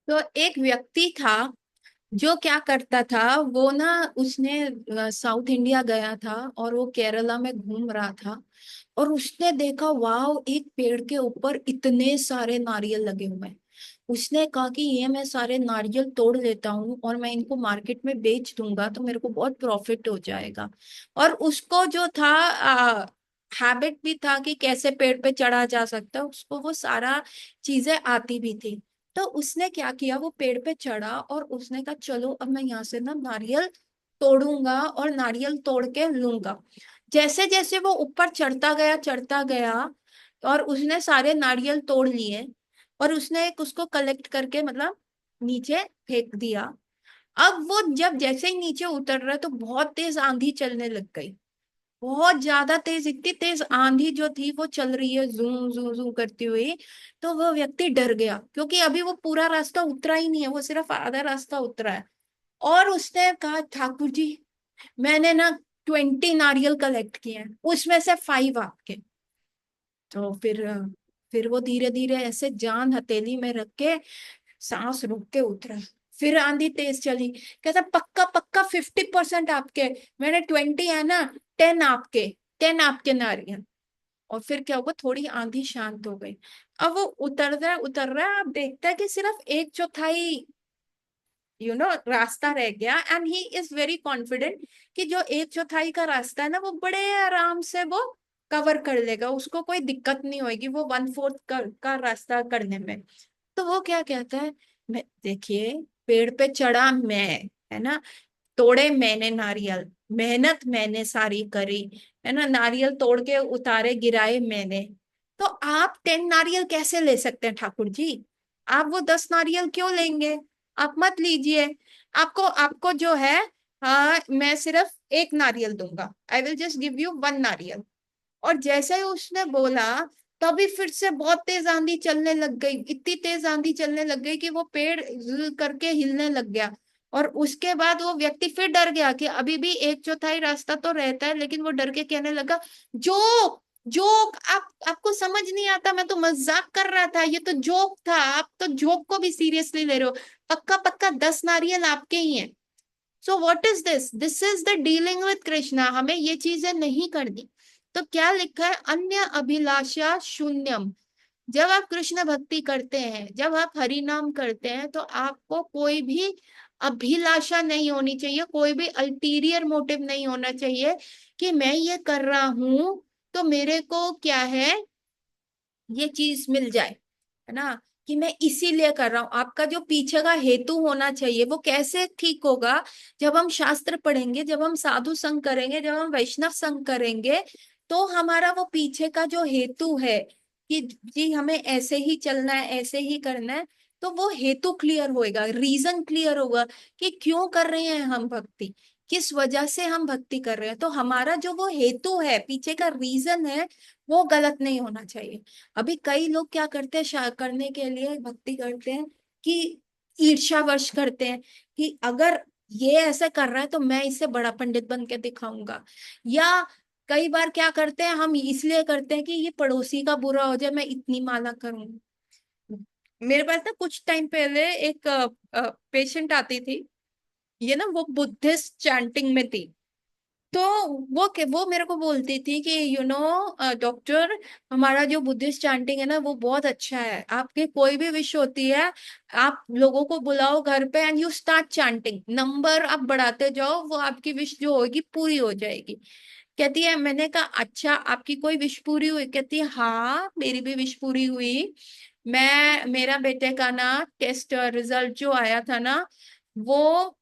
तो एक व्यक्ति था जो क्या करता था। वो ना उसने साउथ इंडिया गया था और वो केरला में घूम रहा था। और उसने देखा, वाह, एक पेड़ के ऊपर इतने सारे नारियल लगे हुए हैं। उसने कहा कि ये मैं सारे नारियल तोड़ लेता हूँ और मैं इनको मार्केट में बेच दूंगा तो मेरे को बहुत प्रॉफिट हो जाएगा। और उसको जो था हैबिट भी था कि कैसे पेड़ पे चढ़ा जा सकता है, उसको वो सारा चीजें आती भी थी। तो उसने क्या किया, वो पेड़ पे चढ़ा और उसने कहा चलो अब मैं यहाँ से ना नारियल तोड़ूंगा और नारियल तोड़ के लूंगा। जैसे जैसे वो ऊपर चढ़ता गया और उसने सारे नारियल तोड़ लिए। और उसने एक उसको कलेक्ट करके मतलब नीचे फेंक दिया। अब वो जब जैसे ही नीचे उतर रहा है तो बहुत तेज आंधी चलने लग गई। बहुत ज्यादा तेज, इतनी तेज आंधी जो थी वो चल रही है, जू जू जू करती हुई। तो वो व्यक्ति डर गया क्योंकि अभी वो पूरा रास्ता उतरा ही नहीं है, वो सिर्फ आधा रास्ता उतरा है। और उसने कहा, ठाकुर जी, मैंने ना 20 नारियल कलेक्ट किए हैं, उसमें से 5 आपके। तो फिर वो धीरे धीरे ऐसे जान हथेली में रख के सांस रोक के उतरा। फिर आंधी तेज चली। कहता, पक्का पक्का 50% आपके। मैंने 20 है ना, 10 आपके। 10 आपके नारियल। और फिर क्या हुआ, थोड़ी आंधी शांत हो गई। अब वो उतर रहा है, अब देखता है कि सिर्फ 1/4 रास्ता रह गया। And he is very confident कि जो 1/4 का रास्ता है ना, वो बड़े आराम से वो कवर कर लेगा, उसको कोई दिक्कत नहीं होगी वो 1/4 का रास्ता करने में। तो वो क्या कहता है, मैं देखिए, पेड़ पे चढ़ा मैं, है ना, तोड़े मैंने नारियल, मेहनत मैंने सारी करी, है ना, नारियल तोड़ के उतारे गिराए मैंने। तो आप 10 नारियल कैसे ले सकते हैं ठाकुर जी? आप वो 10 नारियल क्यों लेंगे? आप मत लीजिए। आपको आपको जो है, मैं सिर्फ एक नारियल दूंगा, I will just give you 1 नारियल। और जैसे ही उसने बोला, तभी फिर से बहुत तेज आंधी चलने लग गई, इतनी तेज आंधी चलने लग गई कि वो पेड़ हिल करके हिलने लग गया। और उसके बाद वो व्यक्ति फिर डर गया कि अभी भी 1/4 रास्ता तो रहता है, लेकिन वो डर के कहने लगा, जोक, जोक, आपको समझ नहीं आता, मैं तो मजाक कर रहा था, ये तो जोक था, आप तो जोक को भी सीरियसली ले रहे हो। पक्का पक्का 10 नारियल आपके ही हैं। So what is this, this is the dealing with Krishna, हमें ये चीजें नहीं करनी। तो क्या लिखा है, अन्य अभिलाषा शून्यम। जब आप कृष्ण भक्ति करते हैं, जब आप हरि नाम करते हैं, तो आपको कोई भी अभिलाषा नहीं होनी चाहिए, कोई भी अल्टीरियर मोटिव नहीं होना चाहिए कि मैं ये कर रहा हूं तो मेरे को क्या है, ये चीज मिल जाए, है ना, कि मैं इसीलिए कर रहा हूं। आपका जो पीछे का हेतु होना चाहिए वो कैसे ठीक होगा? जब हम शास्त्र पढ़ेंगे, जब हम साधु संग करेंगे, जब हम वैष्णव संग करेंगे, तो हमारा वो पीछे का जो हेतु है कि जी हमें ऐसे ही चलना है, ऐसे ही करना है, तो वो हेतु क्लियर होएगा, रीजन क्लियर होगा कि क्यों कर रहे हैं हम भक्ति, किस वजह से हम भक्ति कर रहे हैं। तो हमारा जो वो हेतु है, पीछे का रीजन है, वो गलत नहीं होना चाहिए। अभी कई लोग क्या करते हैं, करने के लिए भक्ति करते हैं कि ईर्ष्यावश करते हैं कि अगर ये ऐसे कर रहा है तो मैं इससे बड़ा पंडित बन के दिखाऊंगा। या कई बार क्या करते हैं, हम इसलिए करते हैं कि ये पड़ोसी का बुरा हो जाए, मैं इतनी माला करूं। मेरे पास ना कुछ टाइम पहले एक पेशेंट आती थी, ये ना वो बुद्धिस्ट चैंटिंग में थी। तो वो मेरे को बोलती थी कि डॉक्टर, हमारा जो बुद्धिस्ट चैंटिंग है ना वो बहुत अच्छा है, आपकी कोई भी विश होती है, आप लोगों को बुलाओ घर पे and you start chanting, number आप बढ़ाते जाओ, वो आपकी विश जो होगी पूरी हो जाएगी। कहती है, मैंने कहा अच्छा, आपकी कोई विश पूरी हुई? कहती है, हाँ, मेरी भी विश पूरी हुई। मेरा बेटे का ना टेस्ट रिजल्ट जो आया था ना, वो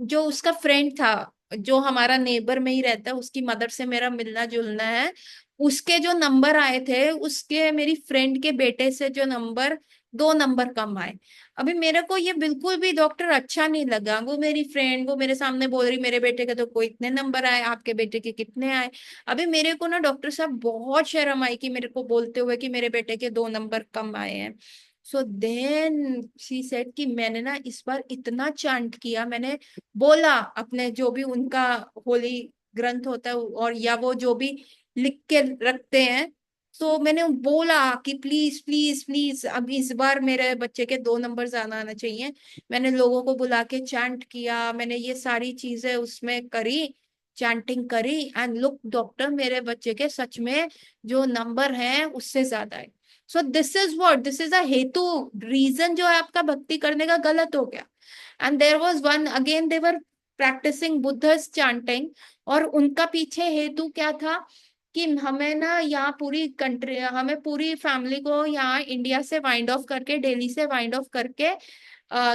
जो उसका फ्रेंड था, जो हमारा नेबर में ही रहता है, उसकी मदर से मेरा मिलना जुलना है, उसके जो नंबर आए थे, उसके मेरी फ्रेंड के बेटे से जो नंबर 2 नंबर कम आए। अभी मेरे को ये बिल्कुल भी डॉक्टर अच्छा नहीं लगा। वो मेरी फ्रेंड वो मेरे सामने बोल रही, मेरे बेटे के तो कोई इतने नंबर आए, आपके बेटे के कितने आए। अभी मेरे को ना डॉक्टर साहब बहुत शर्म आई कि मेरे को बोलते हुए कि मेरे बेटे के 2 नंबर कम आए हैं। सो देन शी सेड कि मैंने ना इस बार इतना चांट किया, मैंने बोला अपने जो भी उनका होली ग्रंथ होता है और या वो जो भी लिख के रखते हैं, तो मैंने बोला कि प्लीज प्लीज प्लीज अब इस बार मेरे बच्चे के 2 नंबर ज्यादा आना चाहिए। मैंने लोगों को बुला के चैंट किया, मैंने ये सारी चीजें उसमें करी, चैंटिंग करी, एंड लुक डॉक्टर, मेरे बच्चे के सच में जो नंबर हैं उससे ज्यादा है। सो दिस इज अ हेतु, रीजन जो है आपका भक्ति करने का गलत हो गया। And there was one again, they were practising Buddhist chanting, और उनका पीछे हेतु क्या था कि हमें ना यहाँ पूरी कंट्री, हमें पूरी फैमिली को यहाँ इंडिया से वाइंड ऑफ करके, दिल्ली से वाइंड ऑफ करके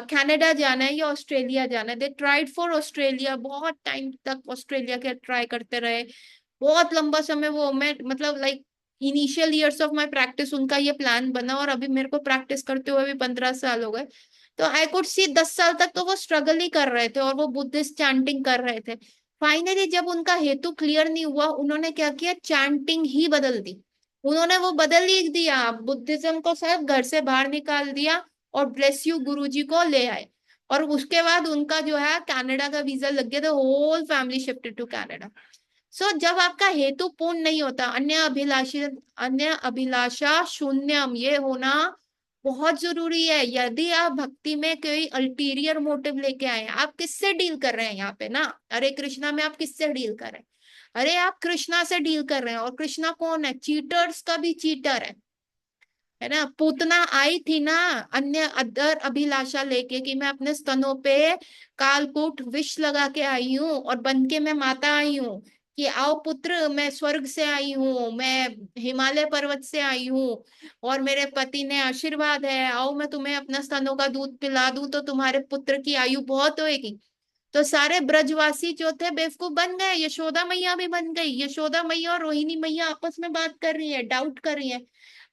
कनाडा जाना है या ऑस्ट्रेलिया जाना है। दे ट्राइड फॉर ऑस्ट्रेलिया, बहुत टाइम तक ऑस्ट्रेलिया के ट्राई करते रहे, बहुत लंबा समय। वो मैं मतलब like initial years of my practice उनका ये प्लान बना, और अभी मेरे को प्रैक्टिस करते हुए भी 15 साल हो गए। तो आई कुड सी 10 साल तक तो वो स्ट्रगल ही कर रहे थे और वो बुद्धिस्ट चैंटिंग कर रहे थे। फाइनली जब उनका हेतु क्लियर नहीं हुआ, उन्होंने क्या किया, चैंटिंग ही बदल दी। उन्होंने वो बदल ही दिया, बुद्धिज्म को सब घर से बाहर निकाल दिया, और ब्लेस यू गुरुजी को ले आए। और उसके बाद उनका जो है कनाडा का वीजा लग गया, तो whole family shifted to Canada. So जब आपका हेतु पूर्ण नहीं होता, अन्य अभिलाषा शून्यम, ये होना बहुत जरूरी है। यदि आप भक्ति में कोई अल्टीरियर मोटिव लेके आए हैं, आप किससे डील कर रहे हैं यहाँ पे ना, हरे कृष्णा में आप किससे डील कर रहे हैं? अरे आप कृष्णा से डील कर रहे हैं, और कृष्णा कौन है? चीटर्स का भी चीटर है ना। पूतना आई थी ना अन्य अदर अभिलाषा लेके, कि मैं अपने स्तनों पे कालकूट विष लगा के आई हूँ, और बन के मैं माता आई हूँ, कि आओ पुत्र, मैं स्वर्ग से आई हूँ, मैं हिमालय पर्वत से आई हूँ, और मेरे पति ने आशीर्वाद है, आओ मैं तुम्हें अपना स्तनों का दूध पिला दूं तो तुम्हारे पुत्र की आयु बहुत होएगी। तो सारे ब्रजवासी जो थे बेवकूफ बन गए, यशोदा मैया भी बन गई। यशोदा मैया और रोहिणी मैया आपस में बात कर रही है, डाउट कर रही है।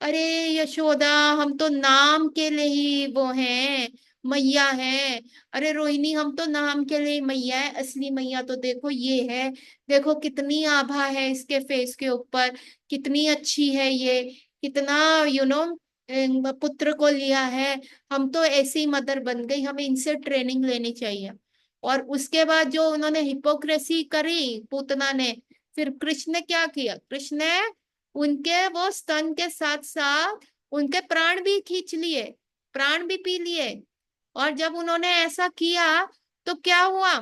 अरे यशोदा, हम तो नाम के लिए ही वो हैं, मैया है। अरे रोहिणी, हम तो नाम के लिए मैया है, असली मैया तो देखो ये है, देखो कितनी आभा है इसके फेस के ऊपर, कितनी अच्छी है ये, कितना पुत्र को लिया है। हम तो ऐसी मदर बन गई, हमें इनसे ट्रेनिंग लेनी चाहिए। और उसके बाद जो उन्होंने हिपोक्रेसी करी पूतना ने, फिर कृष्ण ने क्या किया, कृष्ण ने उनके वो स्तन के साथ साथ उनके प्राण भी खींच लिए, प्राण भी पी लिए। और जब उन्होंने ऐसा किया तो क्या हुआ,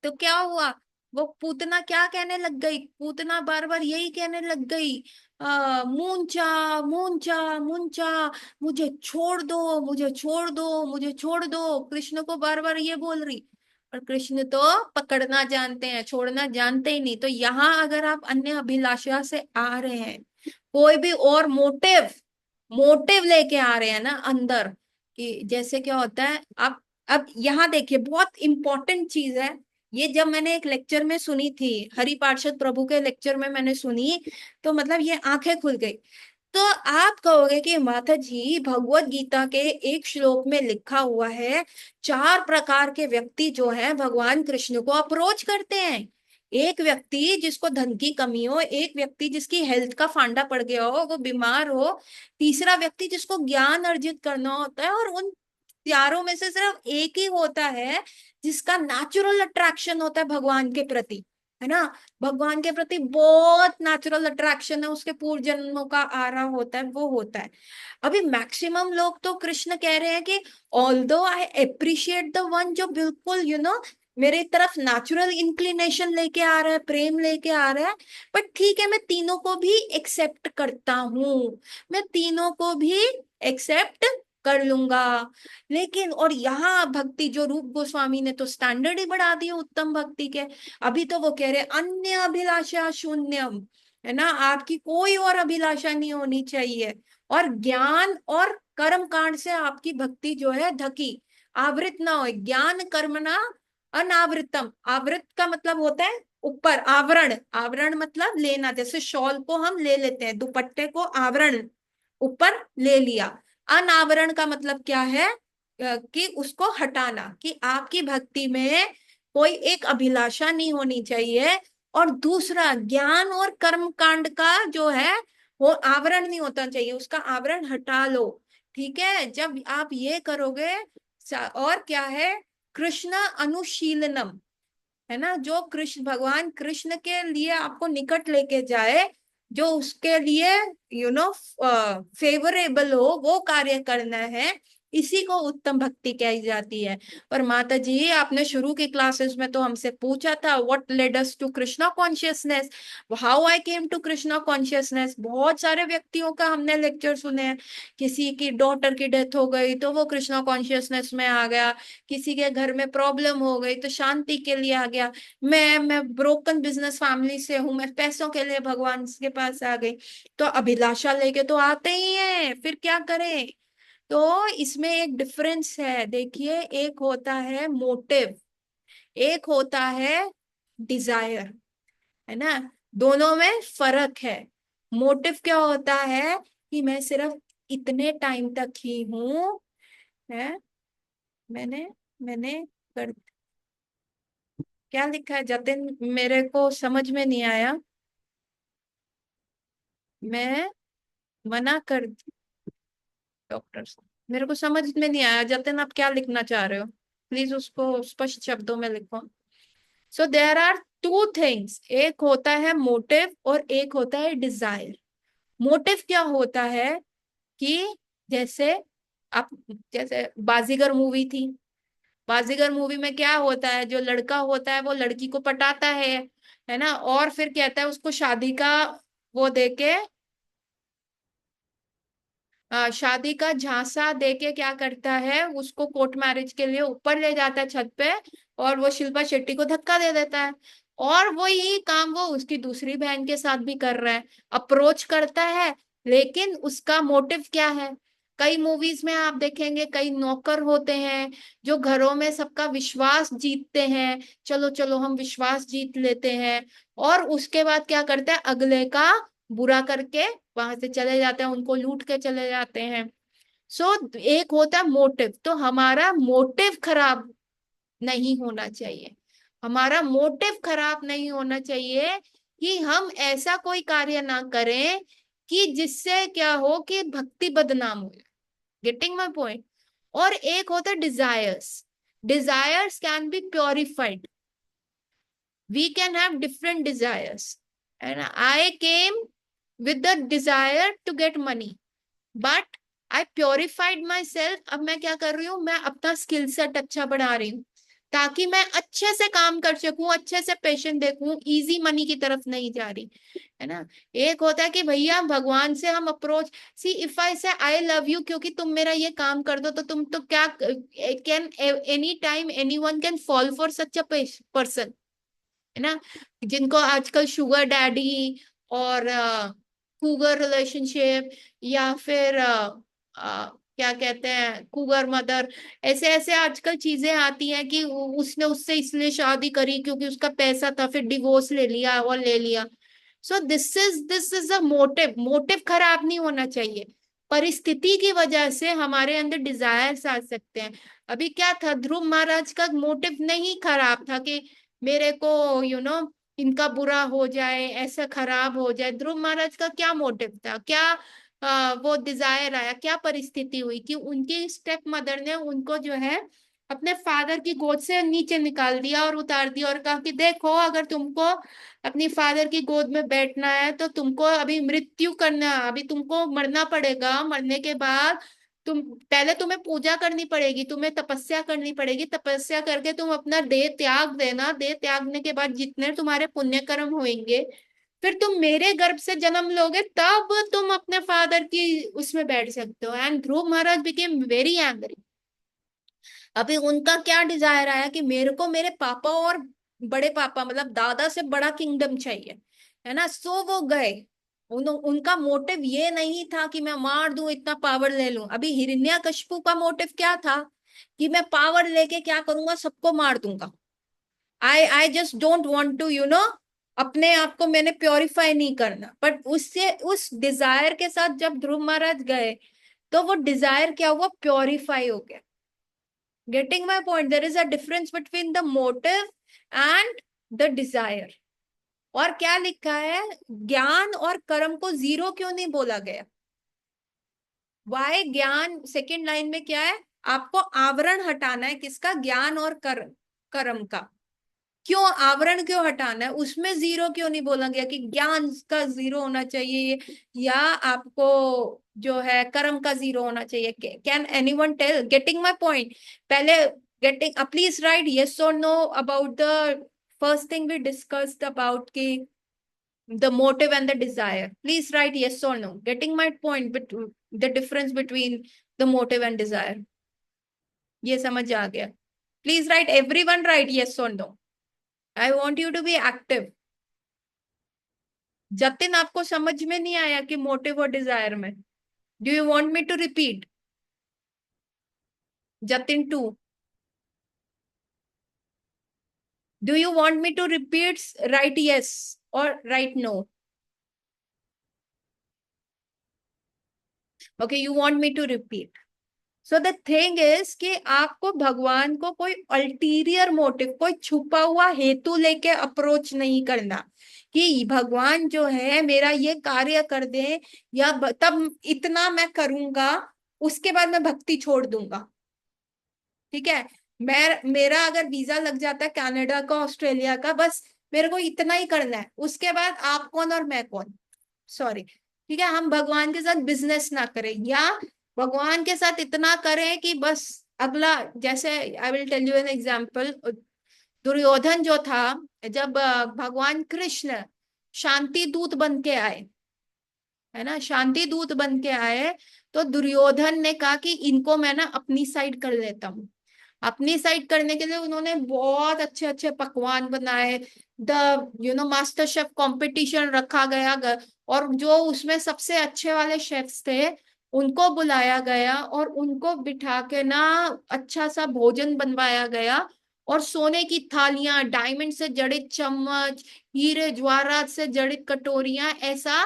तो क्या हुआ, वो पूतना क्या कहने लग गई, पूतना बार बार यही कहने लग गई, मूंचा मूंचा मूंचा, मुझे छोड़ दो, मुझे छोड़ दो, मुझे छोड़ दो, कृष्ण को बार बार ये बोल रही। और कृष्ण तो पकड़ना जानते हैं, छोड़ना जानते ही नहीं। तो यहाँ अगर आप अन्य अभिलाषा से आ रहे हैं, कोई भी और मोटिव मोटिव लेके आ रहे हैं ना अंदर, कि जैसे क्या होता है, आप अब यहाँ देखिए, बहुत इंपॉर्टेंट चीज है ये। जब मैंने एक लेक्चर में सुनी थी, हरि पार्षद प्रभु के लेक्चर में मैंने सुनी, तो मतलब ये आंखें खुल गई। तो आप कहोगे कि माता जी, भगवत गीता के एक श्लोक में लिखा हुआ है 4 प्रकार के व्यक्ति जो है भगवान कृष्ण को अप्रोच करते हैं। एक व्यक्ति जिसको धन की कमी हो, एक व्यक्ति जिसकी हेल्थ का फांडा पड़ गया हो, वो बीमार हो, तीसरा व्यक्ति जिसको ज्ञान अर्जित करना होता है, और उन चारों में से सिर्फ एक ही होता है जिसका नेचुरल अट्रैक्शन होता है भगवान के प्रति, है ना। भगवान के प्रति बहुत नेचुरल अट्रैक्शन है, उसके पूर्व जन्मों का आ रहा होता है, वो होता है। अभी मैक्सिमम लोग तो कृष्ण कह रहे हैं कि although I appreciate the one जो बिल्कुल मेरे तरफ नेचुरल इंक्लिनेशन लेके आ रहा है, प्रेम लेके आ रहा है, बट ठीक है, मैं तीनों को भी एक्सेप्ट करता हूँ, मैं तीनों को भी एक्सेप्ट कर लूंगा। लेकिन और यहाँ भक्ति जो रूप गोस्वामी ने तो स्टैंडर्ड ही बढ़ा दिया उत्तम भक्ति के। अभी तो वो कह रहे अन्य अभिलाषा शून्यम, है ना, आपकी कोई और अभिलाषा नहीं होनी चाहिए, और ज्ञान और कर्म कांड से आपकी भक्ति जो है ढकी, आवृत ना हो। ज्ञान कर्मणा अनावृतम, आवृत का मतलब होता है ऊपर, आवरण, आवरण मतलब लेना, जैसे शॉल को हम ले लेते हैं, दुपट्टे को आवरण ऊपर ले लिया। अनावरण का मतलब क्या है, कि उसको हटाना, कि आपकी भक्ति में कोई एक अभिलाषा नहीं होनी चाहिए। और दूसरा, ज्ञान और कर्म कांड का जो है वो आवरण नहीं होता चाहिए, उसका आवरण हटा लो। ठीक है, जब आप ये करोगे, और क्या है, कृष्ण अनुशीलनम, है ना, जो कृष्ण भगवान कृष्ण के लिए आपको निकट लेके जाए, जो उसके लिए फेवरेबल हो वो कार्य करना है, इसी को उत्तम भक्ति कही जाती है। पर माता जी, आपने शुरू की क्लासेस में तो हमसे पूछा था what led us to Krishna consciousness, how I came to Krishna consciousness. बहुत सारे व्यक्तियों का हमने लेक्चर सुने हैं। किसी की डॉटर की डेथ हो गई तो वो कृष्णा कॉन्शियसनेस में आ गया, किसी के घर में प्रॉब्लम हो गई तो शांति के लिए आ गया। मैं ब्रोकन बिजनेस फैमिली से हूं, मैं पैसों के लिए भगवान के पास आ गई। तो अभिलाषा लेके तो आते ही हैं, फिर क्या करें। तो इसमें एक डिफरेंस है, देखिए, एक होता है मोटिव, एक होता है डिजायर, है ना। दोनों में फर्क है। मोटिव क्या होता है कि मैं सिर्फ इतने टाइम तक ही हूं, है। मैंने मैंने कर, क्या लिखा है जतिन, मेरे को समझ में नहीं आया। मैं मना कर, डॉक्टर्स, मेरे को समझ में नहीं आया जतिन, आप क्या लिखना चाह रहे हो, प्लीज उसको स्पष्ट शब्दों में लिखो। So there are two things, एक होता है मोटिव और एक होता है डिजायर। मोटिव क्या होता है कि जैसे आप, जैसे बाजीगर मूवी थी, बाजीगर मूवी में क्या होता है, जो लड़का होता है वो लड़की को पटाता है ना, और फिर कहता है उसको शादी का वो देके, शादी का झांसा देके क्या करता है, उसको कोर्ट मैरिज के लिए ऊपर ले जाता है छत पे, और वो शिल्पा शेट्टी को धक्का दे देता है। और वो यही काम वो उसकी दूसरी बहन के साथ भी कर रहा है, अप्रोच करता है। लेकिन उसका मोटिव क्या है, कई मूवीज में आप देखेंगे कई नौकर होते हैं जो घरों में सबका विश्वास जीतते हैं, चलो चलो हम विश्वास जीत लेते हैं, और उसके बाद क्या करते हैं, अगले का बुरा करके वहां से चले जाते हैं, उनको लूट के चले जाते हैं। सो एक होता है मोटिव, तो हमारा मोटिव खराब नहीं होना चाहिए, हमारा मोटिव खराब नहीं होना चाहिए कि हम ऐसा कोई कार्य ना करें कि जिससे क्या हो कि भक्ति बदनाम हो। Getting my point. और एक होता है desires, desires can be purified, we can have different desires. And I came with the desire to get money, but I purified myself। अब मैं क्या कर रही हूँ, मैं अपना स्किल सेट अच्छा बढ़ा रही हूँ ताकि मैं अच्छे से काम कर सकूं, अच्छे से पेशेंट देखूं, इजी मनी की तरफ नहीं जा रही, है ना। एक होता है कि भैया भगवान से हम अप्रोच, सी इफ आई से आई लव यू क्योंकि तुम मेरा ये काम कर दो, तो तुम तो क्या, can any time any one can fall for such a person, है ना। जिनको आजकल शुगर डैडी और cougar रिलेशनशिप, या फिर क्या कहते हैं cougar मदर, ऐसे ऐसे आजकल चीजें आती हैं कि उसने उससे इसलिए शादी करी क्योंकि उसका पैसा था, फिर डिवोर्स ले लिया और ले लिया। So this is a motive, motive खराब नहीं होना चाहिए। परिस्थिति की वजह से हमारे अंदर डिजायर्स आ सकते हैं। अभी क्या था, ध्रुव महाराज का मोटिव नहीं खराब था कि मेरे को इनका बुरा हो जाए, ऐसा खराब हो जाए। ध्रुव महाराज का क्या मोटिव था, क्या वो डिजायर आया, क्या परिस्थिति हुई कि उनकी स्टेप मदर ने उनको जो है अपने फादर की गोद से नीचे निकाल दिया और उतार दिया, और कहा कि देखो अगर तुमको अपनी फादर की गोद में बैठना है तो तुमको अभी मृत्यु करना है, अभी तुमको मरना पड़ेगा, मरने के बाद तुम, पहले तुम्हें पूजा करनी पड़ेगी, तुम्हें तपस्या करनी पड़ेगी, तपस्या करके तुम अपना देह त्याग देना, देह त्यागने के बाद जितने तुम्हारे पुण्य कर्म होंगे, फिर तुम मेरे गर्भ से जन्म लोगे, तब तुम अपने फादर की उसमें बैठ सकते हो। And Dhruv Maharaj became very angry. अभी उनका क्या डिजायर आया कि मेरे को मेरे पापा और बड़े पापा मतलब दादा से बड़ा किंगडम चाहिए, है ना। सो वो गए, उनका मोटिव ये नहीं था कि मैं मार दूं, इतना पावर ले लूं। अभी हिरण्यकशिपु का मोटिव क्या था कि मैं पावर लेके क्या करूंगा, सबको मार दूंगा। I just don't want to अपने आप को मैंने प्योरीफाई नहीं करना। बट उससे उस डिजायर के साथ जब ध्रुव महाराज गए तो वो डिजायर क्या हुआ, प्योरीफाई हो गया। Getting my point, there is a difference between the motive and the desire. और क्या लिखा है, ज्ञान और कर्म को जीरो क्यों नहीं बोला गया, वाई, ज्ञान सेकेंड लाइन में क्या है, आपको आवरण हटाना है, किसका, ज्ञान और कर्म, कर्म का। क्यों आवरण क्यों हटाना है, उसमें जीरो क्यों नहीं बोला गया कि ज्ञान का जीरो होना चाहिए, या आपको जो है कर्म का जीरो होना चाहिए? Can anyone tell? Getting my point? पहले गेटिंग, प्लीज राइट यस और no about the first thing we discussed about की the motive and the desire. Please write yes or no. Getting my point, but the difference between the motive and desire. ये समझ आ गया? Please write, everyone write yes or no. I want you to be active. Jatin, आपको समझ में नहीं आया कि motive और डिजायर में? Do you want me to repeat? Jatin too, do you want me to repeat? Right yes और right no. Okay, you want me to repeat. So the thing is कि आपको भगवान को कोई अल्टीरियर मोटिव, कोई छुपा हुआ हेतु लेके अप्रोच नहीं करना कि भगवान जो है मेरा ये कार्य कर दे, या तब इतना मैं करूंगा, उसके बाद मैं भक्ति छोड़ दूंगा। ठीक है, मेरा अगर वीजा लग जाता है कनाडा का, ऑस्ट्रेलिया का, बस मेरे को इतना ही करना है, उसके बाद आप कौन और मैं कौन? सॉरी। ठीक है, हम भगवान के साथ बिजनेस ना करें, या भगवान के साथ इतना करें कि बस अगला, जैसे I will tell you an example. Duryodhana जो था, जब भगवान कृष्ण शांति दूत बन के आए, है ना, शांति दूत बन के आए, तो दुर्योधन ने कहा कि इनको मैं ना अपनी साइड कर लेता हूँ। अपनी साइड करने के लिए उन्होंने बहुत अच्छे अच्छे पकवान बनाए, द मास्टर शेफ कंपटीशन रखा गया, और जो उसमें सबसे अच्छे वाले शेफ्स थे उनको बुलाया गया, और उनको बिठा के ना अच्छा सा भोजन बनवाया गया, और सोने की थालियां, डायमंड से जड़ित चम्मच, हीरे ज्वारात से जड़ित कटोरियां, ऐसा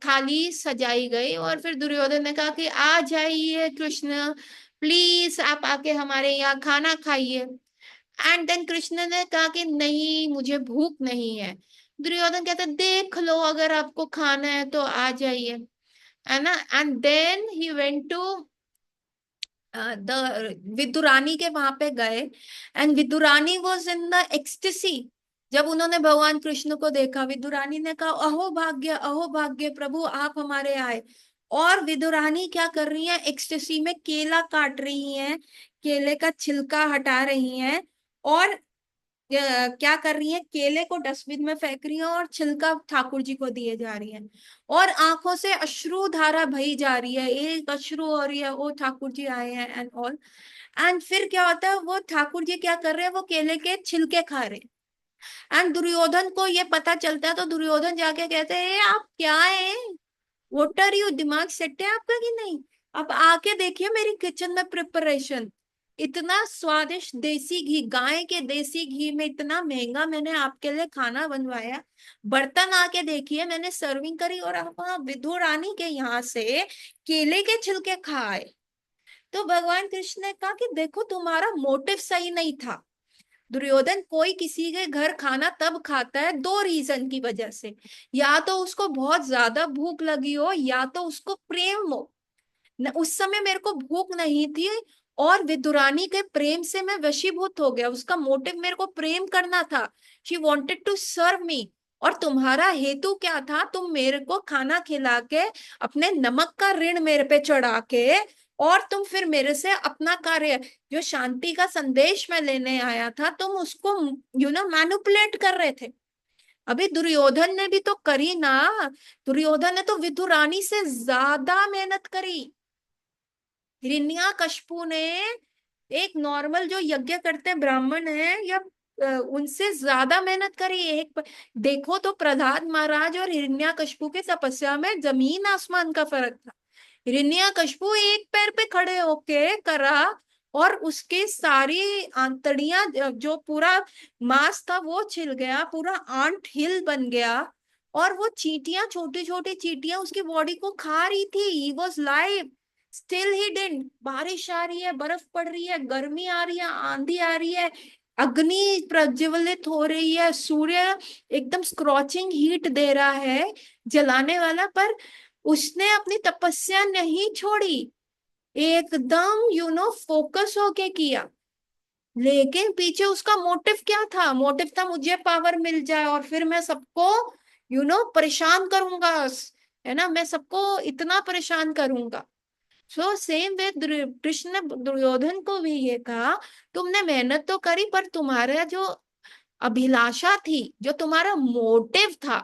थाली सजाई गई। और फिर दुर्योधन ने कहा कि आ जाइए कृष्ण, प्लीज आप आके हमारे यहाँ खाना खाइए। एंड देन कृष्ण ने कहा कि नहीं, मुझे भूख नहीं है। दुर्योधन कहता देख लो, अगर आपको खाना है तो आ जाइए, है ना। And then he went to the Vidurani के वहां पे गए, and Vidurani was in the ecstasy. जब उन्होंने भगवान कृष्ण को देखा, विदुरानी ने कहा अहो भाग्य प्रभु, आप हमारे आए। और विदुरानी क्या कर रही है? एक्सटेसी में केला काट रही हैं, केले का छिलका हटा रही हैं, और क्या कर रही है, केले को डस्टबिन में फेंक रही है, और छिलका ठाकुर जी को दिए जा रही है, और आंखों से अश्रु धारा बही जा रही है, एक अश्रु हो रही है, ओ ठाकुर जी आए हैं एंड ऑल। एंड फिर क्या होता है, वो ठाकुर जी क्या कर रहे हैं, वो केले के छिलके खा रहे हैं। एंड दुर्योधन को ये पता चलता है, तो दुर्योधन जाके कहते हैं आप क्या है, व्हाट आर यू, दिमाग सेट है आपका कि नहीं? अब आके देखिए मेरी किचन में प्रिपरेशन, इतना स्वादिष्ट देसी घी, गाय के देसी घी में इतना महंगा मैंने आपके लिए खाना बनवाया। बर्तन आके देखिए, मैंने सर्विंग करी, और आप वहां विधु रानी के यहाँ से केले के छिलके खाए। तो भगवान कृष्ण ने कहा कि देखो तुम्हारा मोटिव सही नहीं था। दुर्योधन, कोई किसी के घर खाना तब खाता है दो रीजन की वजह से, या तो उसको बहुत ज्यादा भूख लगी हो, या तो उसको प्रेम हो। उस समय मेरे को भूख नहीं थी, और विदुरानी के प्रेम से मैं वशीभूत हो गया, उसका मोटिव मेरे को प्रेम करना था, शी वॉन्टेड टू सर्व मी। और तुम्हारा हेतु क्या था? तुम मेरे को खाना खिला के, अपने नमक का ऋण मेरे पे चढ़ा के, और तुम फिर मेरे से अपना कार्य, जो शांति का संदेश मैं लेने आया था, तुम उसको मैनिपुलेट कर रहे थे। अभी दुर्योधन ने भी तो करी ना, दुर्योधन ने तो विदुरानी से ज्यादा मेहनत करी। हिरण्यकश्यपु ने, एक नॉर्मल जो यज्ञ करते हैं ब्राह्मण है, या उनसे ज्यादा मेहनत करी। देखो तो प्रहलाद महाराज और हिरण्यकश्यपु की तपस्या में जमीन आसमान का फर्क था। हिरण्यकश्यपु एक पैर पे खड़े होके करा, और उसके सारी आंतड़ियां, जो पूरा मांस था वो छिल गया, पूरा आंट हिल बन गया, और वो चींटियां, छोटी छोटी चींटियां उसकी बॉडी को खा रही थी। He was live, still he did. बारिश आ रही है, बर्फ पड़ रही है, गर्मी आ रही है, आंधी आ रही है, अग्नि प्रज्वलित हो रही है, सूर्य एकदम स्क्रॉचिंग हीट दे रहा है, जलाने वाला, पर उसने अपनी तपस्या नहीं छोड़ी, एकदम फोकस होके किया। लेकिन पीछे उसका मोटिव क्या था? मोटिव था मुझे पावर मिल जाए और फिर मैं सबको परेशान करूंगा, है ना, मैं सबको इतना परेशान करूंगा। सो सेम वे कृष्ण ने दुर्योधन को भी ये कहा, तुमने मेहनत तो करी पर तुम्हारा जो अभिलाषा थी, जो तुम्हारा मोटिव था,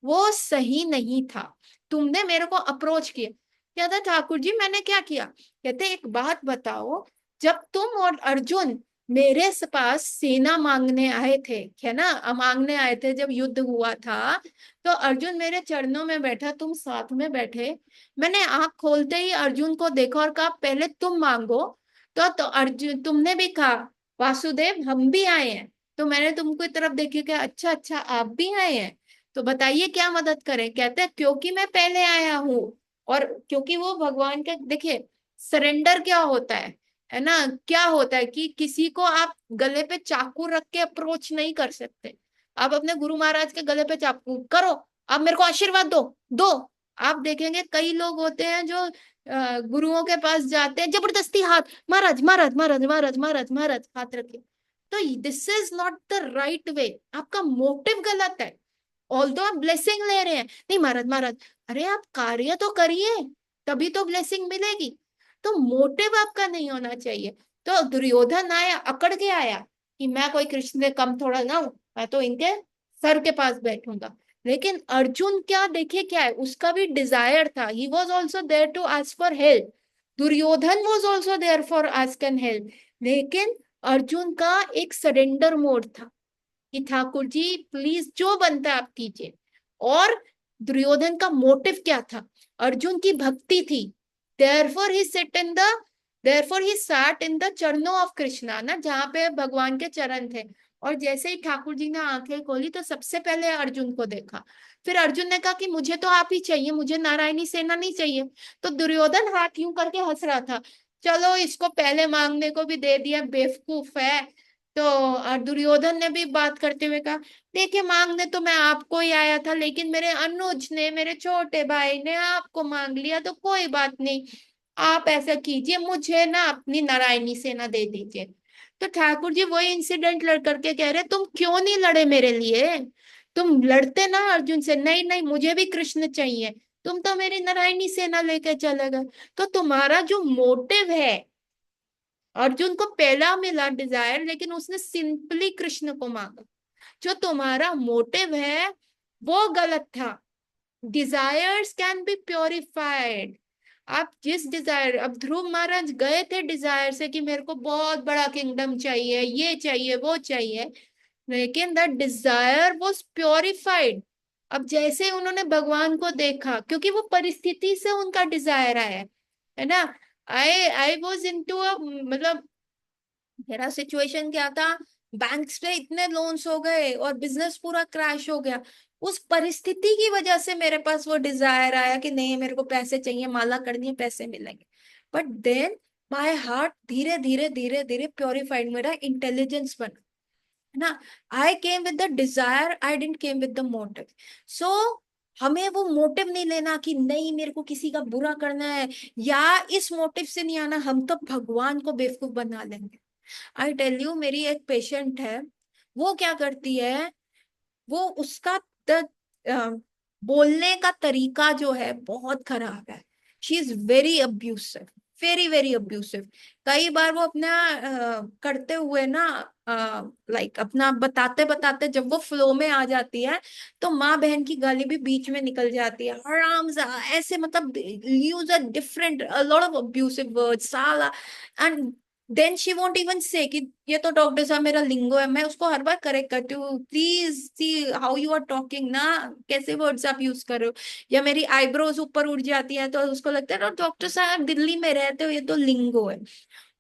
वो सही नहीं था। तुमने मेरे को अप्रोच किया। क्या था ठाकुर जी, मैंने क्या किया? कहते एक बात बताओ, जब तुम और अर्जुन मेरे पास सेना मांगने आए थे, है ना, मांगने आए थे, जब युद्ध हुआ था, तो अर्जुन मेरे चरणों में बैठा, तुम साथ में बैठे। मैंने आंख खोलते ही अर्जुन को देखा और कहा पहले तुम मांगो। तो अर्जुन, तुमने भी कहा वासुदेव हम भी आए हैं। तो मैंने तुमको तरफ देखी कि अच्छा अच्छा आप भी आए हैं, तो बताइए क्या मदद करें। कहते हैं क्योंकि मैं पहले आया हूँ। और क्योंकि वो भगवान का देखिए, सरेंडर क्या होता है ना, क्या होता है कि किसी को आप गले पे चाकू रख के अप्रोच नहीं कर सकते। आप अपने गुरु महाराज के गले पे चाकू करो, आप मेरे को आशीर्वाद दो, दो। आप देखेंगे कई लोग होते हैं जो गुरुओं के पास जाते हैं जबरदस्ती हाथ, महाराज महाराज महाराज महाराज महाराज महाराज हाथ रखे। तो this is not the right way, आपका मोटिव गलत है। ऑल्दो आप ब्लेसिंग ले रहे हैं, नहीं महाराज महाराज, अरे आप कार्य तो करिए, तभी तो ब्लेसिंग मिलेगी। तो मोटिव आपका नहीं होना चाहिए। तो दुर्योधन आया, अकड़ के आया कि मैं कोई कृष्ण से कम थोड़ा ना हूं, मैं तो इनके सर के पास बैठूंगा। लेकिन अर्जुन क्या, देखिए क्या है, उसका भी डिजायर था, he was also there to ask for help. Duryodhana was also there for ask an help. लेकिन अर्जुन का एक सरेंडर मोड था कि ठाकुर जी प्लीज जो बनता है आप कीजिए। और दुर्योधन का मोटिव क्या था? अर्जुन की भक्ति थी। Therefore he sit in the therefore he sat in the चरणों ऑफ कृष्णा, ना, जहाँ पे भगवान के चरण थे। और जैसे ही ठाकुर जी ने आंखें खोली तो सबसे पहले अर्जुन को देखा। फिर अर्जुन ने कहा कि मुझे तो आप ही चाहिए, मुझे नारायणी सेना नहीं चाहिए। तो दुर्योधन हाथ यूं करके हंस रहा था, चलो इसको पहले मांगने को भी दे दिया, बेवकूफ है। तो दुर्योधन ने भी बात करते हुए कहा, देखिए मांगने तो मैं आपको ही आया था, लेकिन मेरे अनुज ने, मेरे छोटे भाई ने आपको मांग लिया, तो कोई बात नहीं, आप ऐसा कीजिए, मुझे ना अपनी नारायणी सेना दे दीजिए। तो ठाकुर जी वही इंसिडेंट लड़ करके कह रहे, तुम क्यों नहीं लड़े मेरे लिए? तुम लड़ते ना अर्जुन से, नहीं नहीं मुझे भी कृष्ण चाहिए, तुम तो मेरी नारायणी सेना लेके चले गए। तो तुम्हारा जो मोटिव है, अर्जुन को पहला मिला डिजायर, लेकिन उसने सिंपली कृष्ण को मांगा। जो तुम्हारा मोटिव है वो गलत था। Desires can be purified. आप जिस डिजायर, अब ध्रुव महाराज गए थे डिजायर से कि मेरे को बहुत बड़ा किंगडम चाहिए, ये चाहिए वो चाहिए, लेकिन दैट डिजायर वाज प्योरिफाइड। अब जैसे उन्होंने भगवान को देखा, क्योंकि वो परिस्थिति से उनका डिजायर आया है ना। आई आई वॉज इन टू मतलब मेरा सिचुएशन क्या था, बैंक्स पे इतने लोन्स हो गए और बिजनेस पूरा क्रैश हो गया। उस परिस्थिति की वजह से मेरे पास वो डिजायर आया कि नहीं मेरे को पैसे चाहिए, माला करनी है, पैसे मिलेंगे। बट देन माय हार्ट धीरे धीरे धीरे धीरे प्योरिफाइड, मेरा इंटेलिजेंस बना, है ना। I came with the desire, I didn't came with the motive. So हमें वो मोटिव नहीं लेना कि नहीं मेरे को किसी का बुरा करना है, या इस मोटिव से नहीं आना, हम तो भगवान को बेवकूफ बना लेंगे। आई टेल यू, मेरी एक पेशेंट है, वो क्या करती है, वो उसका अ, बोलने का तरीका जो है बहुत खराब है। She is very abusive, very very abusive. कई बार वो अपना करते हुए ना, लाइक अपना बताते बताते जब वो फ्लो में आ जाती है, तो माँ बहन की गाली भी बीच में निकल जाती है, हरामजा, ऐसे मतलब use a different lot of abusive words, साला। And then she won't even say कि ये तो डॉक्टर साहब मेरा लिंगो है। मैं उसको हर बार करेक्ट करती हूँ, please see how you are talking ना, कैसे वर्ड्स आप यूज कर रहे हो। या मेरी आईब्रोज ऊपर उठ जाती है तो उसको लगता है डॉक्टर साहब दिल्ली में रहते हो, ये तो लिंगो है।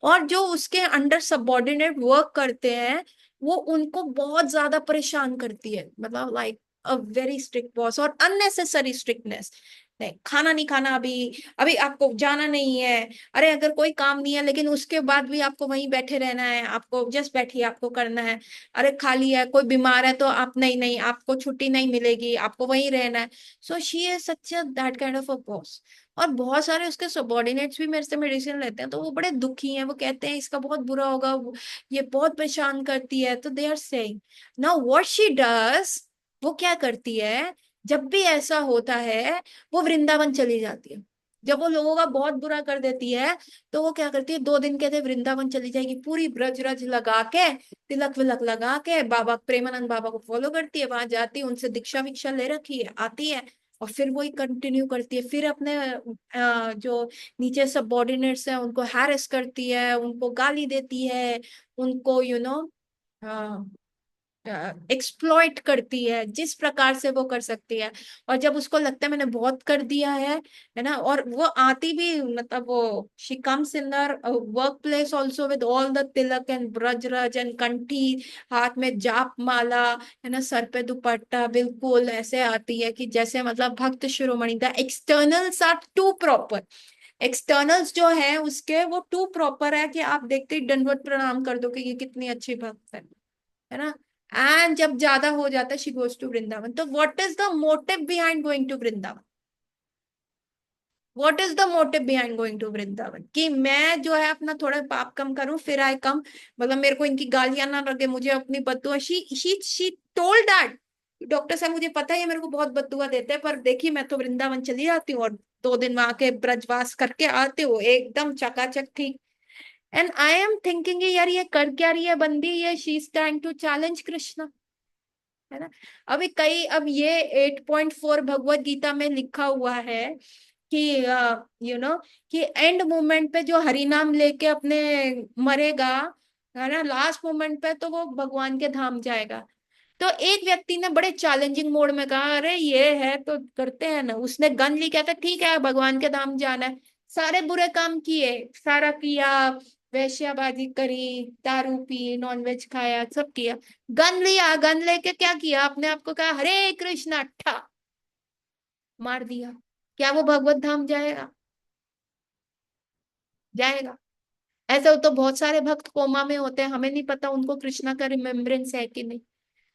और जो उसके अंडर सबऑर्डिनेट वर्क करते हैं, वो उनको बहुत ज्यादा परेशान करती है, मतलब like a very strict boss और अननेसेसरी स्ट्रिक्टनेस। नहीं, खाना नहीं खाना अभी, अभी आपको जाना नहीं है। अरे अगर कोई काम नहीं है लेकिन उसके बाद भी आपको वहीं बैठे रहना है, आपको जस्ट बैठिए, आपको करना है। अरे खाली है, कोई बीमार है तो आप, नहीं नहीं आपको छुट्टी नहीं मिलेगी, आपको वहीं रहना है। So she is such that kind of a boss. और बहुत सारे उसके सबॉर्डिनेट्स भी मेरे से मेडिसिन लेते हैं तो वो बड़े दुखी हैं, वो कहते हैं इसका बहुत बुरा होगा, ये बहुत परेशान करती है, तो they are saying now what she does. वो क्या करती है, जब भी ऐसा होता है वो वृंदावन चली जाती है। जब वो लोगों का बहुत बुरा कर देती है तो वो क्या करती है, 2 दिन के लिए वृंदावन चली जाएगी, पूरी ब्रज रज लगा के, तिलक विलक लगा के, बाबा प्रेमानंद बाबा को फॉलो करती है, वहां जाती है, उनसे दीक्षा विक्षा ले रखी है, आती है और फिर वही कंटिन्यू करती है। फिर अपने जो नीचे सबॉर्डिनेट्स हैं उनको हैरेस करती है, उनको गाली देती है, उनको एक्सप्लॉइट करती है जिस प्रकार से वो कर सकती है। और जब उसको लगता है मैंने बहुत कर दिया है ना, और वो आती भी, मतलब वो she comes in her work place also with all the tilak and ब्रजरज एंड कंठी, हाथ में जाप माला, है ना, सर पे दुपट्टा, बिल्कुल ऐसे आती है कि जैसे मतलब भक्त शिरोमणि। The externals are to proper, externals जो है उसके वो टू प्रॉपर है कि आप देखते ही दंडवत प्रणाम कर दो कि ये कितनी अच्छी भक्त है ना। एंड जब ज्यादा हो जाता है शी गोज टू वृंदावन। तो what is the motive behind going to Vrindavan, what is the motive behind going to Vrindavan, कि मैं जो है अपना थोड़ा पाप कम करूं, फिर आए कम, मतलब मेरे को इनकी गालियां ना लगे, मुझे अपनी बददुआ, शी टोल्ड दैट डॉक्टर साहब मुझे पता है ये मेरे को बहुत बददुआ देते हैं, पर देखिए मैं तो वृंदावन चली जाती हूँ और 2 दिन वहां के ब्रजवास करके आती हूँ एकदम चकाचक ठीक। एंड आई एम थिंकिंग यार ये कर क्या रही है बंदी, ये she is trying to challenge Krishna, है ना। अभी कई, अब ये 8.4 भगवत गीता में लिखा हुआ है कि यू नो कि एंड मोमेंट पे जो हरि नाम लेके अपने मरेगा, है ना, लास्ट मोमेंट पे तो वो भगवान के धाम जाएगा। तो एक व्यक्ति ने बड़े चैलेंजिंग मोड में कहा अरे ये है तो करते हैं ना, उसने गन ली, कहता ठीक है भगवान के धाम जाना है। सारे बुरे काम किए, सारा किया, वेश्याबाजी करी, दारू पी, नॉनवेज खाया, सब किया, गन लिया, गन लेके क्या किया, अपने आप को कहा हरे कृष्णा ठा, मार दिया। क्या वो भगवत धाम जाएगा? जाएगा? ऐसे तो बहुत सारे भक्त कोमा में होते हैं, हमें नहीं पता उनको कृष्णा का रिमेम्बरेंस है कि नहीं।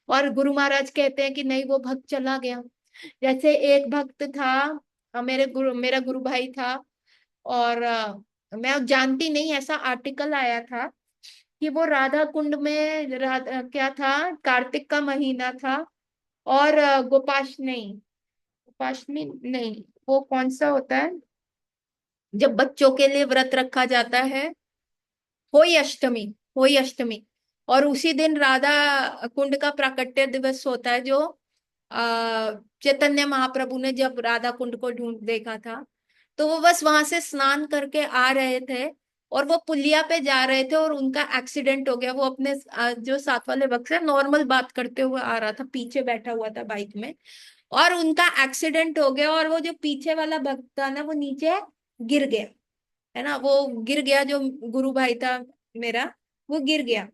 और गुरु महाराज कहते हैं कि नहीं वो भक्त चला गया। जैसे एक भक्त था, मेरा गुरु भाई था, और मैं जानती नहीं, ऐसा आर्टिकल आया था कि वो राधा कुंड में, क्या था, कार्तिक का महीना था, और गोपाष्टमी नहीं, वो कौन सा होता है जब बच्चों के लिए व्रत रखा जाता है, होई अष्टमी, होई अष्टमी। और उसी दिन राधा कुंड का प्राकट्य दिवस होता है, जो चैतन्य महाप्रभु ने जब राधा कुंड को ढूंढ देखा था, तो वो बस वहां से स्नान करके आ रहे थे और वो पुलिया पे जा रहे थे और उनका एक्सीडेंट हो गया। वो अपने जो साथ वाले वक्त से नॉर्मल बात करते हुए आ रहा था, पीछे बैठा हुआ था बाइक में, और उनका एक्सीडेंट हो गया, और वो जो पीछे वाला भक्त था ना वो नीचे गिर गया, है ना, वो गिर गया, जो गुरु भाई था मेरा, वो गिर गया,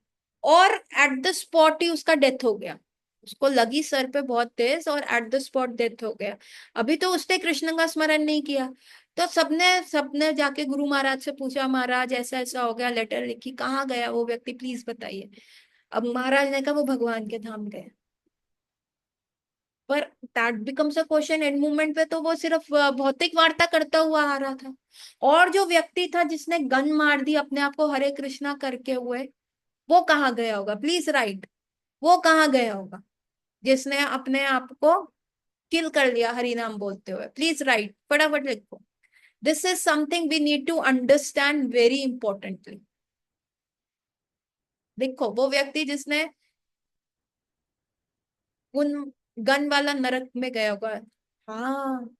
और एट द स्पॉट ही उसका डेथ हो गया। उसको लगी सर पे बहुत तेज और एट द स्पॉट डेथ हो गया। अभी तो उसने कृष्ण का स्मरण नहीं किया। तो सबने सबने जाके गुरु महाराज से पूछा, महाराज ऐसा ऐसा हो गया, लेटर लिखी, कहाँ गया वो व्यक्ति प्लीज बताइए। अब महाराज ने कहा वो भगवान के धाम गए। पर that becomes a question, and movement पे तो वो सिर्फ भौतिक वार्ता करता हुआ आ रहा था। और जो व्यक्ति था जिसने गन मार दी अपने आप को हरे कृष्णा करके हुए, वो कहाँ गया होगा, प्लीज राइट, वो कहाँ गया होगा जिसने अपने आप को किल कर लिया हरि नाम बोलते हुए, प्लीज राइट, फटाफट लिखो। This is something we need to understand very importantly. देखो वो व्यक्ति जिसने उन गन वाला नरक में गया होगा, हाँ,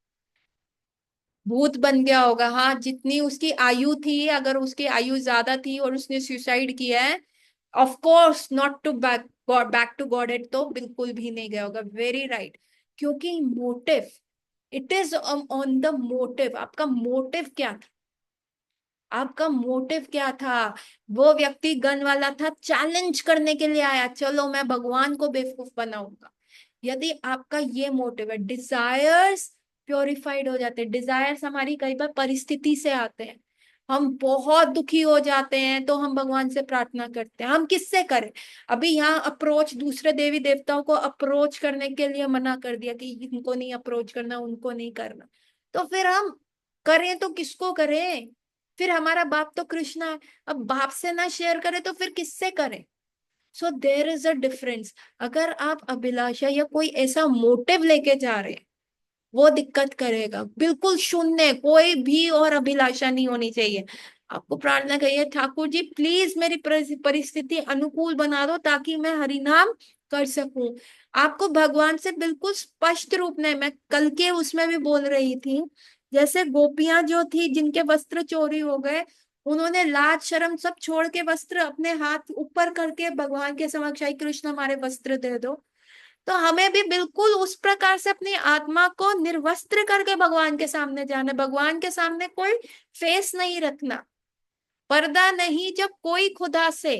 भूत बन गया होगा, हाँ, जितनी उसकी आयु थी, अगर उसकी आयु ज्यादा थी और उसने सुसाइड किया है, of course not to back to God it, तो बिल्कुल भी नहीं गया होगा, वेरी राइट। क्योंकि motive, it is on the motive, आपका मोटिव क्या था, आपका मोटिव क्या था। वो व्यक्ति गन वाला था, चैलेंज करने के लिए आया, चलो मैं भगवान को बेवकूफ बनाऊंगा। यदि आपका ये मोटिव है, डिजायर्स प्योरिफाइड हो जाते हैं। डिजायर्स हमारी कई बार परिस्थिति से आते हैं, हम बहुत दुखी हो जाते हैं तो हम भगवान से प्रार्थना करते हैं। हम किससे करें? अभी यहाँ अप्रोच, दूसरे देवी देवताओं को अप्रोच करने के लिए मना कर दिया कि इनको नहीं अप्रोच करना, उनको नहीं करना। तो फिर हम करें तो किसको करें? फिर हमारा बाप तो कृष्णा है। अब बाप से ना शेयर करें तो फिर किससे करें? सो देर इज अ डिफरेंस। अगर आप अभिलाषा या कोई ऐसा मोटिव लेके जा रहे हैं, वो दिक्कत करेगा। बिल्कुल शून्य, कोई भी और अभिलाषा नहीं होनी चाहिए। आपको प्रार्थना करिए, ठाकुर जी प्लीज मेरी परिस्थिति अनुकूल बना दो ताकि मैं हरिनाम कर सकूं। आपको भगवान से बिल्कुल स्पष्ट रूप में, मैं कल के उसमें भी बोल रही थी, जैसे गोपियां जो थी जिनके वस्त्र चोरी हो गए, उन्होंने लाज शर्म सब छोड़ के वस्त्र अपने हाथ ऊपर करके भगवान के समक्ष आई, कृष्ण हमारे वस्त्र दे दो। तो हमें भी बिल्कुल उस प्रकार से अपनी आत्मा को निर्वस्त्र करके भगवान के सामने जाना है। भगवान के सामने कोई फेस नहीं रखना, पर्दा नहीं जब कोई खुदा से।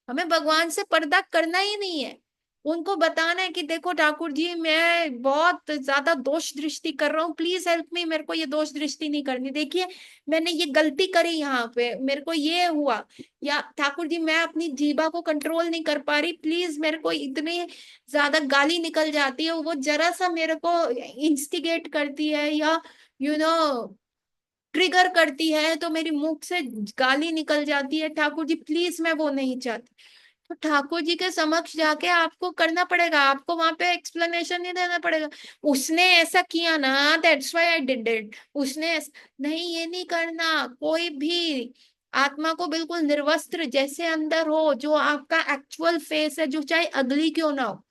हमें भगवान से पर्दा करना ही नहीं है। उनको बताना है कि देखो ठाकुर जी, मैं बहुत ज्यादा दोष दृष्टि कर रहा हूँ, प्लीज हेल्प मी, मेरे को ये दोष दृष्टि नहीं करनी। देखिए मैंने ये गलती करी, यहाँ पे मेरे को ये हुआ, या ठाकुर जी मैं अपनी जीभा को कंट्रोल नहीं कर पा रही, प्लीज मेरे को इतनी ज्यादा गाली निकल जाती है, वो जरा सा मेरे को इंस्टिगेट करती है या ट्रिगर करती है, तो मेरी मुख से गाली निकल जाती है, ठाकुर जी प्लीज मैं वो नहीं चाहती। तो ठाकुर जी के समक्ष जाके आपको करना पड़ेगा, आपको वहां पे एक्सप्लेनेशन नहीं देना पड़ेगा। उसने ऐसा किया ना, that's why I did it, नहीं, ये नहीं करना। कोई भी आत्मा को बिल्कुल निर्वस्त्र जैसे अंदर हो, जो आपका एक्चुअल फेस है, जो चाहे अगली क्यों ना हो,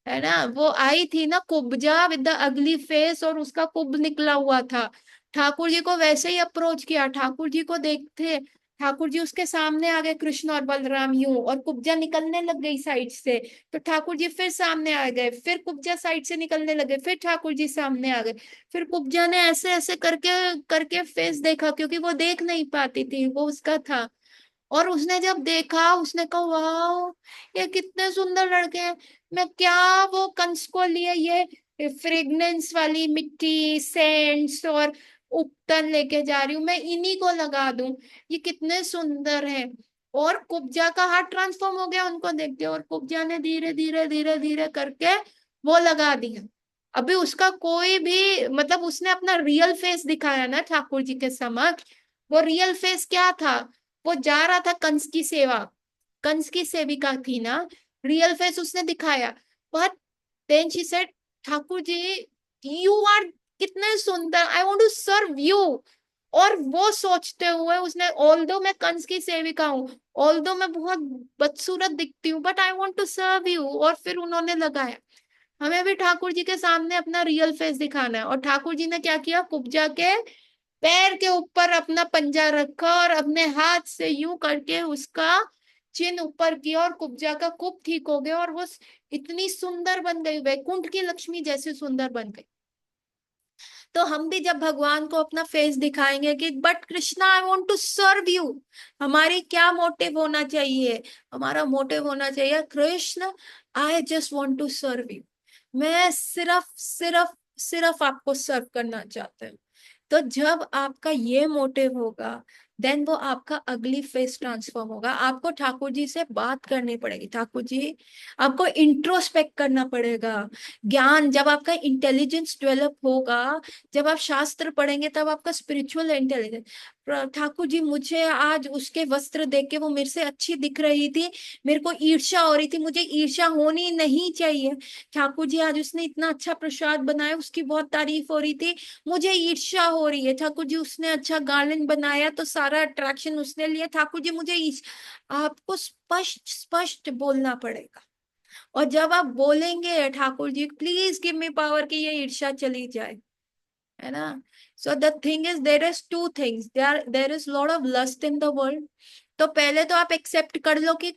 है ना। वो आई थी ना Kubja with the ugly face, और उसका कुब निकला हुआ था। ठाकुर जी को वैसे ही अप्रोच किया, ठाकुर जी को देखते, ठाकुर जी उसके सामने आ गए, कृष्ण और बलराम यूं, और कुब्जा निकलने लग गई साइड से। तो ठाकुर जी फिर सामने आ गए, फिर कुब्जा साइड से निकलने लगे, फिर ठाकुर जी सामने आ गए। फिर कुब्जा ने ऐसे ऐसे करके करके फेस देखा, क्योंकि वो देख नहीं पाती थी, वो उसका था। और उसने जब देखा, उसने कहा वाह ये कितने सुंदर लड़के हैं। मैं क्या वो कंस को लिए ये फ्रेग्रेंस वाली मिट्टी, सेंट्स और उपटन लेके जा रही हूँ, मैं इन्हीं को लगा दूं, ये कितने सुंदर हैं। और कुब्जा का हाथ ट्रांसफॉर्म हो गया उनको देखते, और कुब्जा ने धीरे धीरे धीरे धीरे करके वो लगा दिया। अभी उसका कोई भी मतलब, उसने अपना रियल फेस दिखाया ना ठाकुर जी के समक्ष। वो रियल फेस क्या था? वो जा रहा था कंस की सेवा, कंस की सेविका थी ना, रियल फेस उसने दिखाया। But then she said, Thakur ji you are कितने सुंदर, I want to serve you. और वो सोचते हुए उसने, ऑल्दो मैं कंस की सेविका हूँ, ऑल्दो मैं बहुत बदसूरत दिखती हूँ, but I want to serve you, और फिर उन्होंने लगाया। हमें भी ठाकुर जी के सामने अपना रियल फेस दिखाना है। और ठाकुर जी ने क्या किया, कुब्जा के पैर के ऊपर अपना पंजा रखा और अपने हाथ से यूं करके उसका चिन्ह ऊपर किया, और कुब्जा का कुप ठीक हो गया, और वो इतनी सुंदर बन गई, वैकुंठ की लक्ष्मी जैसी सुंदर बन गई। तो हम भी जब भगवान को अपना फेस दिखाएंगे कि but Krishna I want to serve you, हमारी क्या मोटिव होना चाहिए? हमारा मोटिव होना चाहिए, Krishna I just want to serve you, मैं सिर्फ सिर्फ सिर्फ आपको सर्व करना चाहता हूँ। तो जब आपका ये मोटिव होगा, देन वो आपका अगली फेस ट्रांसफॉर्म होगा। आपको ठाकुर जी से बात करनी पड़ेगी, ठाकुर जी आपको इंट्रोस्पेक्ट करना पड़ेगा। ज्ञान, जब आपका इंटेलिजेंस डेवलप होगा, जब आप शास्त्र पढ़ेंगे, तब आपका स्पिरिचुअल इंटेलिजेंस। ठाकुर जी मुझे आज उसके वस्त्र देख के वो मेरे से अच्छी दिख रही थी, मेरे को ईर्ष्या हो रही थी, मुझे ईर्ष्या होनी नहीं चाहिए। ठाकुर जी आज उसने इतना अच्छा प्रसाद बनाया, उसकी बहुत तारीफ हो रही थी, मुझे ईर्ष्या हो रही है। ठाकुर जी उसने अच्छा गार्लन बनाया तो सारा अट्रैक्शन उसने लिया, ठाकुर जी मुझे आपको स्पष्ट स्पष्ट बोलना पड़ेगा। और जब आप बोलेंगे Thakur ji please give me power कि ये ईर्ष्या चली जाए, है ना। So the thing is, there is two things, there is lot of lust in the world. तो पहले तो आप एक्सेप्ट कर लो कि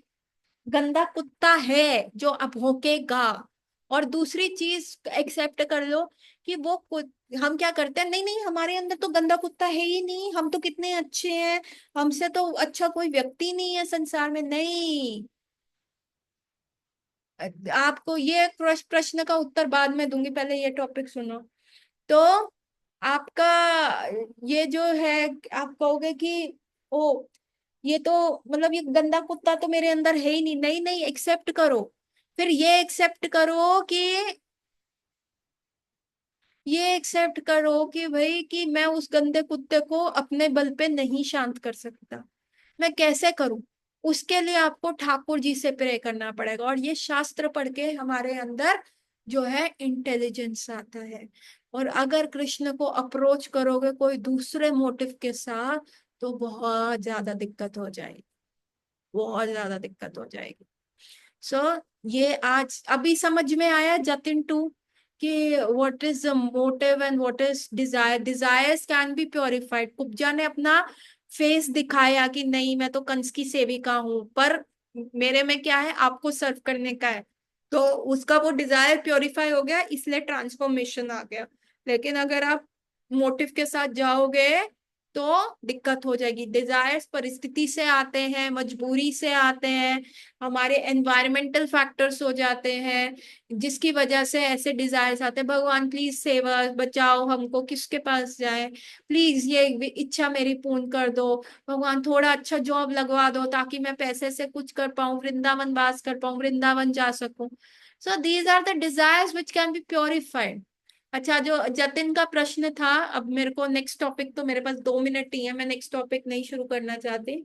गंदा कुत्ता है जो अब भौंकेगा। और दूसरी चीज एक्सेप्ट कर लो कि हम क्या करते हैं, नहीं नहीं हमारे अंदर तो गंदा कुत्ता है ही नहीं, हम तो कितने अच्छे हैं, हमसे तो अच्छा कोई व्यक्ति नहीं है संसार में। नहीं, आपको ये प्रश्न का उत्तर बाद में दूंगी, पहले ये टॉपिक सुनो। तो आपका ये जो है, आप कहोगे कि ओ ये तो मतलब ये गंदा कुत्ता तो मेरे अंदर है ही नहीं, नहीं नहीं, एक्सेप्ट करो। फिर ये एक्सेप्ट करो कि भाई कि मैं उस गंदे कुत्ते को अपने बल पे नहीं शांत कर सकता। मैं कैसे करूं? उसके लिए आपको ठाकुर जी से प्रे करना पड़ेगा, और ये शास्त्र पढ़ के हमारे अंदर जो है इंटेलिजेंस आता है। और अगर कृष्ण को अप्रोच करोगे कोई दूसरे मोटिव के साथ, तो बहुत ज्यादा दिक्कत हो जाएगी, बहुत ज्यादा दिक्कत हो जाएगी। सो ये आज अभी समझ में आया जतिन टू, कि what is the motive and what is desire. Desires can be purified. Kubja ने अपना फेस दिखाया कि नहीं मैं तो कंस की सेविका हूं, पर मेरे में क्या है, आपको सर्व करने का है। तो उसका वो डिजायर प्योरीफाई हो गया, इसलिए ट्रांसफॉर्मेशन आ गया। लेकिन अगर आप मोटिव के साथ जाओगे तो दिक्कत हो जाएगी। डिजायर्स परिस्थिति से आते हैं, मजबूरी से आते हैं, हमारे एनवायरमेंटल फैक्टर्स हो जाते हैं, जिसकी वजह से ऐसे डिजायर्स आते हैं। भगवान प्लीज सेव अस, बचाओ हमको, किसके पास जाए, प्लीज ये इच्छा मेरी पूर्ण कर दो। भगवान थोड़ा अच्छा जॉब लगवा दो ताकि मैं पैसे से कुछ कर पाऊं, वृंदावन वास कर पाऊं, वृंदावन जा सकूं। So these are the desires which can be purified. अच्छा, जो जतिन का प्रश्न था, अब मेरे को नेक्स्ट टॉपिक, तो मेरे पास 2 मिनट ही है, मैं नेक्स्ट टॉपिक नहीं शुरू करना चाहती।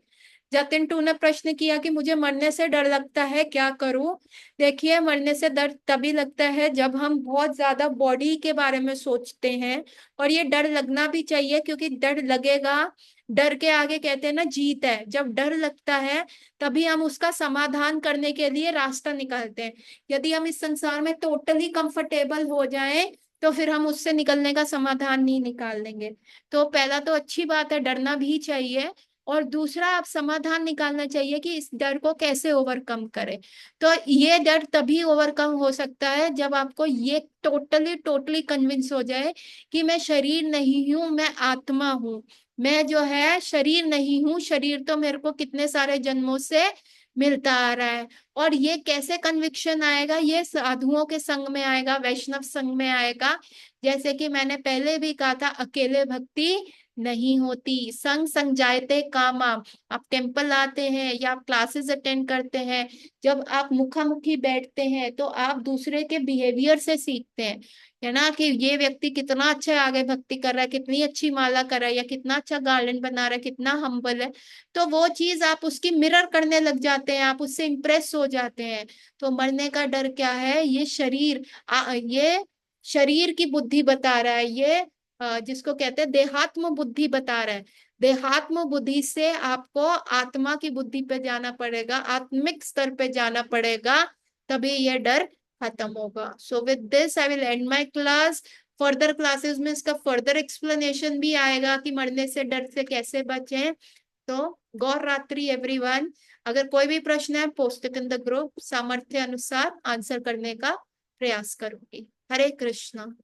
जतिन टू ने प्रश्न किया कि मुझे मरने से डर लगता है, क्या करूं? देखिए, मरने से डर तभी लगता है जब हम बहुत ज्यादा बॉडी के बारे में सोचते हैं। और ये डर लगना भी चाहिए, क्योंकि डर लगेगा, डर के आगे कहते हैं ना जीत है। जब डर लगता है तभी हम उसका समाधान करने के लिए रास्ता निकालते हैं। यदि हम इस संसार में टोटली कंफर्टेबल हो जाएं, तो फिर हम उससे निकलने का समाधान नहीं निकाल लेंगे। तो पहला तो अच्छी बात है, डरना भी चाहिए। और दूसरा, आप समाधान निकालना चाहिए कि इस डर को कैसे ओवरकम करें। तो ये डर तभी ओवरकम हो सकता है जब आपको ये टोटली टोटली कन्विंस हो जाए कि मैं शरीर नहीं हूं, मैं आत्मा हूं। मैं जो है शरीर नहीं हूं, शरीर तो मेरे को कितने सारे जन्मों से मिलता आ रहा है। और ये कैसे कन्विक्शन आएगा? ये साधुओं के संग में आएगा, वैष्णव संग में आएगा। जैसे कि मैंने पहले भी कहा था, अकेले भक्ति नहीं होती, संग संग जायते कामा। आप टेम्पल आते हैं या आप क्लासेस अटेंड करते हैं, जब आप मुखामुखी बैठते हैं तो आप दूसरे के बिहेवियर से सीखते हैं, है ना, कि ये व्यक्ति कितना अच्छा आगे भक्ति कर रहा है, कितनी अच्छी माला कर रहा है, या कितना अच्छा गार्डन बना रहा है, कितना हम्बल है। तो वो चीज आप उसकी मिरर करने लग जाते हैं, आप उससे इंप्रेस हो जाते हैं। तो मरने का डर क्या है? ये शरीर की बुद्धि बता रहा है, ये जिसको कहते हैं देहात्म बुद्धि बता रहा है। देहात्म बुद्धि से आपको आत्मा की बुद्धि पे जाना पड़ेगा, आत्मिक स्तर पे जाना पड़ेगा, तभी ये डर खत्म होगा। So with this I will and my class. Further classes में इसका फर्दर एक्सप्लेनेशन भी आएगा कि मरने से डर से कैसे बचें। तो गौर रात्रि एवरीवन। अगर कोई भी प्रश्न है, post it in the group, सामर्थ्य अनुसार आंसर करने का प्रयास करूंगी। हरे कृष्णा।